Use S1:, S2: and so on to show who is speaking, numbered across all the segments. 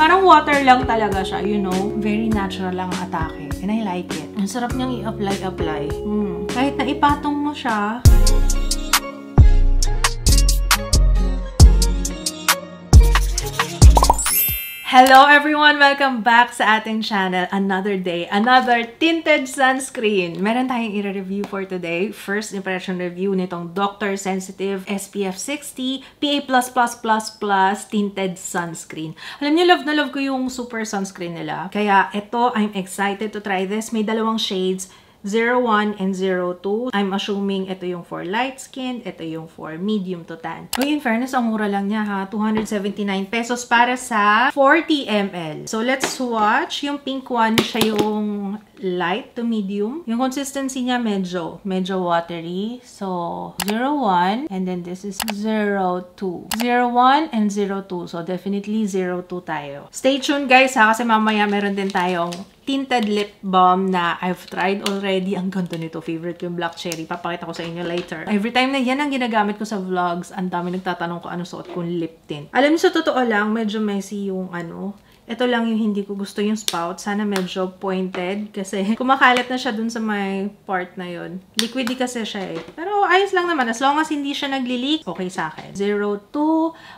S1: Parang water lang talaga siya, you know? Very natural lang ang atake. And I like it. Ang sarap niyang i-apply. Kahit na ipatong mo siya. Hello everyone! Welcome back sa ating channel. Another day, another tinted sunscreen. Meron tayong i-review for today. First impression review nitong Dr. Sensitive SPF 60 PA++++ tinted sunscreen. Alam niyo, love na love ko yung super sunscreen nila. Kaya ito, I'm excited to try this. May dalawang shades. 01 and 02. I'm assuming ito yung for light skin, ito yung for medium to tan. Uy, in fairness, ang mura lang niya ha. 279 pesos para sa 40 ml. So, let's swatch. Yung pink one, siya yung light to medium. Yung consistency niya medyo watery. So, 01 and then this is 02. 01 and 02. So, definitely 02 tayo. Stay tuned guys ha, kasi mamaya meron din tayong tinted lip balm na I've tried already. Ang ganda nito. Favorite ko yung Black Cherry. Papakita ko sa inyo later. Every time na yan ang ginagamit ko sa vlogs, ang dami nagtatanong ko ano suot kong lip tint. Alam niyo, sa totoo lang, medyo messy yung ano. Ito lang yung hindi ko gusto yung spout. Sana medyo pointed kasi kumakalat na siya dun sa may part na yun. Liquidy kasi siya eh. Pero ayos lang naman. As long as hindi siya nagli-leak, okay sa akin. 02.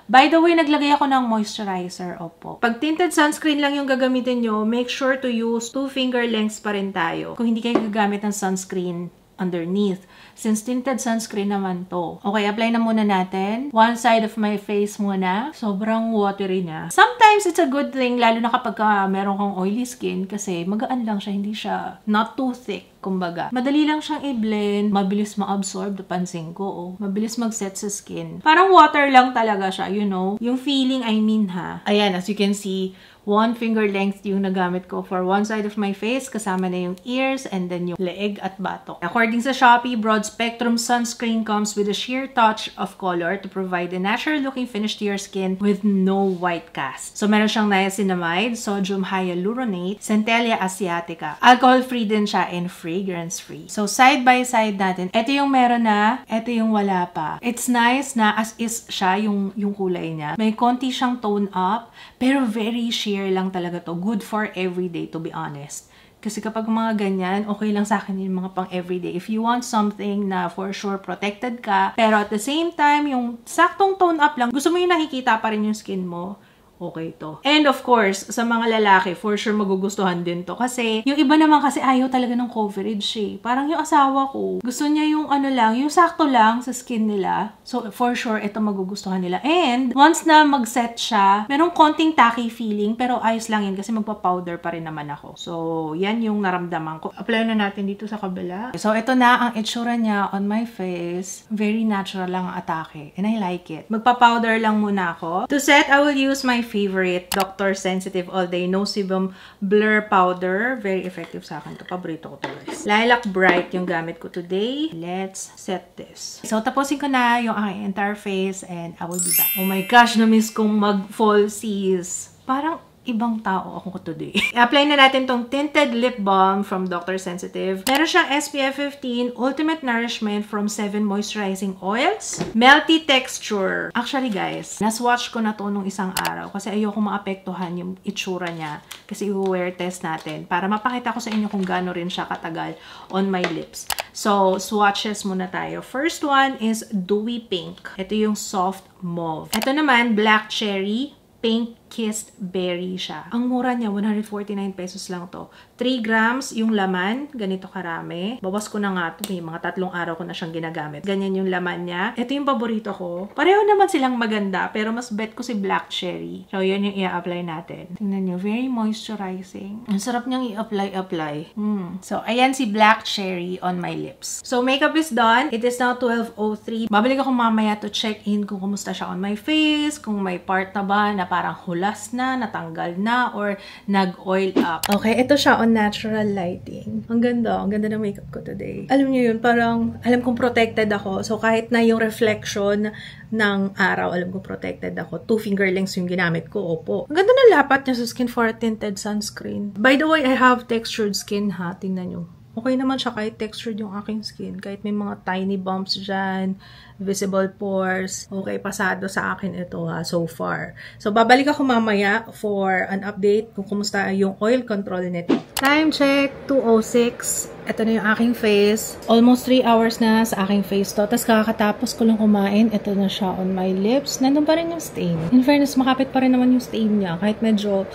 S1: By the way, naglagay ako ng moisturizer. Opo. Pag tinted sunscreen lang yung gagamitin nyo, make sure to use 2 finger lengths pa rin tayo. Kung hindi kayo gagamit ng sunscreen underneath. Since tinted sunscreen naman to. Okay, apply na muna natin. One side of my face muna. Sobrang watery niya. Sometimes it's a good thing, lalo na kapag meron kang oily skin kasi magaan lang siya. Hindi siya not too thick. Kumbaga, madali lang siyang i-blend, mabilis ma-absorb, napansin ko, oh. Mabilis mag-set sa skin. Parang water lang talaga siya, you know? Yung feeling, I mean ha. Ayan, as you can see, 1 finger length yung nagamit ko for one side of my face, kasama na yung ears, and then yung leeg at batok. According sa Shopee, Broad Spectrum Sunscreen comes with a sheer touch of color to provide a natural-looking finish to your skin with no white cast. So, meron siyang niacinamide, sodium hyaluronate, Centella asiatica. Alcohol-free din siya and fragrance-free. So, side by side natin. Ito yung meron na, ito yung wala pa. It's nice na as is siya yung kulay niya. May konti siyang tone up, pero very sheer lang talaga to. Good for everyday, to be honest. Kasi kapag mga ganyan, okay lang sa akin yung mga pang everyday. If you want something na for sure protected ka, pero at the same time, yung saktong tone up lang, gusto mo yung nakikita pa rin yung skin mo, okay to. And of course, sa mga lalaki, for sure magugustuhan din to. Kasi, yung iba naman kasi ayaw talaga ng coverage eh. Parang yung asawa ko, gusto niya yung ano lang, yung sakto lang sa skin nila. So, for sure, ito magugustuhan nila. And, once na mag-set siya, merong konting tacky feeling, pero ayos lang yan kasi magpa-powder pa rin naman ako. So, yan yung naramdaman ko. Apply na natin dito sa kabila. So, ito na ang itsura niya on my face. Very natural lang ang atake. And I like it. Magpa-powder lang muna ako. To set, I will use my favorite Dr. Sensitive All Day No Sebum Blur Powder. Very effective sa akin to. Paborito ko to guys. Lilac Bright yung gamit ko today. Let's set this. So, tapusin ko na yung aking entire face and I will be back. Oh my gosh, na-miss kong mag-falsies. Parang ibang tao ako today. I-apply na natin tong tinted lip balm from Dr. Sensitive. Meron siyang SPF 15, Ultimate Nourishment from 7 Moisturizing Oils, Melty Texture. Actually guys, naswatch ko na to nung isang araw kasi ayoko maapektuhan yung itsura niya kasi i-wear test natin para mapakita ko sa inyo kung gaano rin siya katagal on my lips. So, swatches muna tayo. First one is Dewy Pink. Ito yung soft mauve. Ito naman, Black Cherry. Pink Kissed Berry siya. Ang mura niya, 149 pesos lang to. 3 grams yung laman, ganito karami. Bawas ko na nga ito, may mga 3 araw ko na siyang ginagamit. Ganyan yung laman niya. Ito yung paborito ko. Pareho naman silang maganda, pero mas bet ko si Black Cherry. So, yun yung i-apply natin. Tingnan nyo, very moisturizing. Ang sarap niyang i-apply. So, ayan si Black Cherry on my lips. So, makeup is done. It is now 12:03. Babalik ako mamaya to check in kung kumusta siya on my face, kung may part na ba na parang hulas na, natanggal na, or nag-oil up. Okay, ito siya on natural lighting. Ang ganda ng makeup ko today. Alam niyo yun, parang alam kong protected ako. So, kahit na yung reflection ng araw, alam kong protected ako. 2 finger lengths yung ginamit ko, opo. Ang ganda ng lapat niya sa skin for a tinted sunscreen. By the way, I have textured skin ha. Tingnan nyo. Okay naman siya kahit textured yung aking skin. Kahit may mga tiny bumps dyan, visible pores. Okay, pasado sa akin ito ha, so far. So, babalik ako mamaya for an update kung kumusta yung oil control nito. Time check, 2:06. Ito na yung aking face. Almost 3 hours na sa aking face to. Tapos kakatapos ko lang kumain. Ito na siya on my lips. Nandun pa rin yung stain. In fairness, makapit pa rin naman yung stain niya. Kahit medyo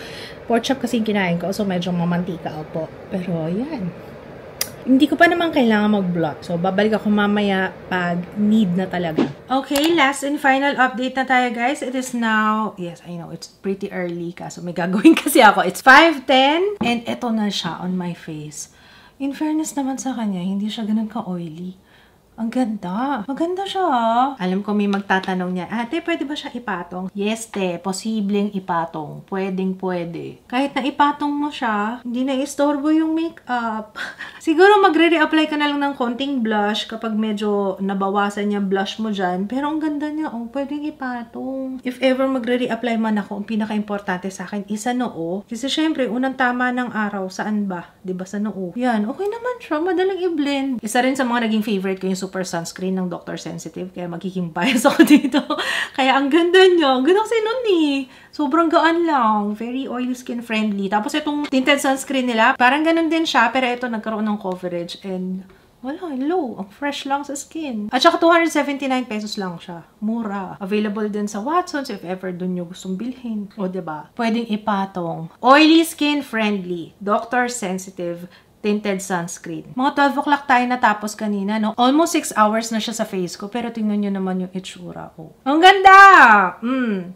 S1: pork chop kasi yung kinain ko. So, medyo mamantika po. Pero, yan. Hindi ko pa naman kailangan mag-blot. So, babalik ako mamaya pag need na talaga. Okay, last and final update na tayo, guys. It is now, yes, I know, it's pretty early kaso may gagawin kasi ako. It's 5:10 and ito na siya on my face. In fairness naman sa kanya, hindi siya ganun ka-oily. Ang ganda. Maganda siya. Alam ko may magtatanong niya, ate, pwede ba siya ipatong? Yes, te. Posibleng ipatong. Pwedeng pwede. Kahit na ipatong mo siya, hindi na istorbo yung makeup. Siguro magre-reapply ka na lang ng konting blush kapag medyo nabawasan yung blush mo dyan. Pero ang ganda niya, oh, pwedeng ipatong. If ever magre-reapply man ako, ang pinaka-importante sa akin is sa noo. Kasi syempre, unang tama ng araw, saan ba? Diba sa noo? Yan, okay naman siya. Madaling i-blend. Isa rin sa mga naging favorite ko yung super sunscreen ng Dr. Sensitive. Kaya magiging bias ako dito. Kaya ang ganda niya. Ang ganda kasi nun eh. Sobrang gaan lang. Very oily skin friendly. Tapos itong tinted sunscreen nila, parang ganun din siya. Pero ito nagkaroon ng coverage. And wala, low. Ang fresh lang sa skin. At saka 279 pesos lang siya. Mura. Available din sa Watsons if ever dun nyo gustong bilhin. O diba? Pwedeng ipatong. Oily skin friendly. Dr. Sensitive tinted sunscreen. Mga 12 o'clock tayo natapos kanina, no? Almost 6 hours na siya sa face ko, pero tingnan nyo naman yung itsura ko. Ang ganda!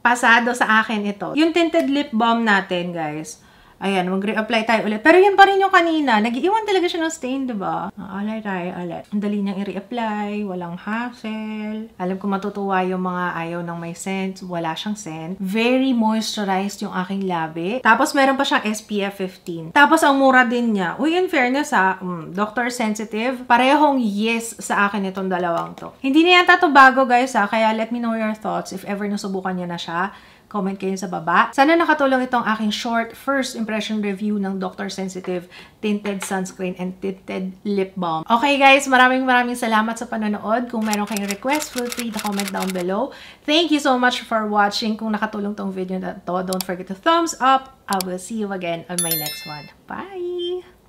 S1: Pasado sa akin ito. Yung tinted lip balm natin, guys. Ayan, mag-reapply tayo ulit. Pero yan pa rin yung kanina. Nag-iwan talaga siya ng stain, diba? Alay tayo ulit. Ang dali niyang i-reapply. Walang hassle. Alam ko matutuwa yung mga ayaw ng may scent. Wala siyang scent. Very moisturized yung aking labi. Tapos meron pa siyang SPF 15. Tapos ang mura din niya. Uy, in fairness ha, Dr. Sensitive, parehong yes sa akin itong dalawang to. Hindi na yata to bago guys ha, kaya let me know your thoughts if ever nasubukan niyo na siya. Comment kayo sa baba. Sana nakatulong itong aking short first impression review ng Dr. Sensitive Tinted Sunscreen and Tinted Lip Balm. Okay guys, maraming salamat sa panonood. Kung meron kayong request, feel free to comment down below. Thank you so much for watching. Kung nakatulong tong video na to, don't forget to thumbs up. I will see you again on my next one. Bye!